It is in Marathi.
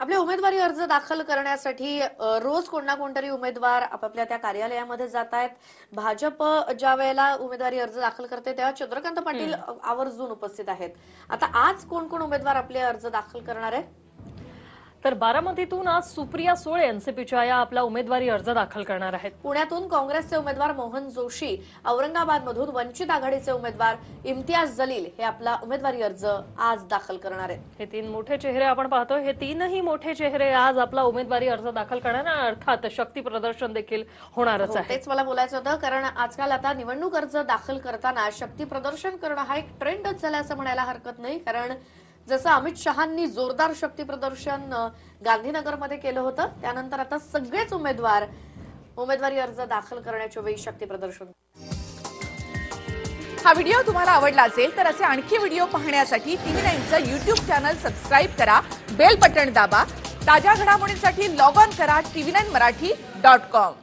आपले उमेदवारी अर्ज दाखल करण्यासाठी रोज कोण ना कोणतरी उमेदवार आपापल्या त्या कार्यालयामध्ये जात आहेत. भाजप ज्या वेळेला उमेदवारी अर्ज दाखल करते तेव्हा चंद्रकांत पाटील आवर्जून उपस्थित आहेत. आता आज कोण कोण उमेदवार आपले अर्ज दाखल करणार आहेत? तर बारामतीतून आज सुप्रिया सुळे एनसीपीच्या या आपला उमेदवारी अर्ज दाखल करणार आहेत. पुण्यातून काँग्रेसचे उमेदवार मोहन जोशी, औरंगाबादमधून वंचित आघाडीचे उमेदवार इम्तियाज जलील हे आपला उमेदवारी अर्ज आज दाखल करणार आहेत. हे तीन मोठे चेहरे आपण पाहतोय. हे तीनही मोठे चेहरे आज आपला उमेदवारी अर्ज दाखल करणार, अर्थात शक्ती प्रदर्शन देखील होणारच आहे. तेच मला बोलायचं होतं, कारण आजकाल आता निवडणूक अर्ज दाखल करताना शक्ती प्रदर्शन करणं हा एक ट्रेंडच झाला असं म्हणायला हरकत नाही. कारण जसं अमित शहांनी जोरदार शक्ती प्रदर्शन गांधीनगरमध्ये केलं होतं, त्यानंतर आता सगळेच उमेदवार उमेदवारी अर्ज दाखल करण्याच्या वेळी शक्ती प्रदर्शन. हा व्हिडिओ तुम्हाला आवडला असेल तर असे आणखी व्हिडिओ पाहण्यासाठी TV9चं YouTube चॅनल सबस्क्राईब करा, बेल बटन दाबा. ताज्या घडामोडींसाठी लॉग ऑन करा tv9marathi.com.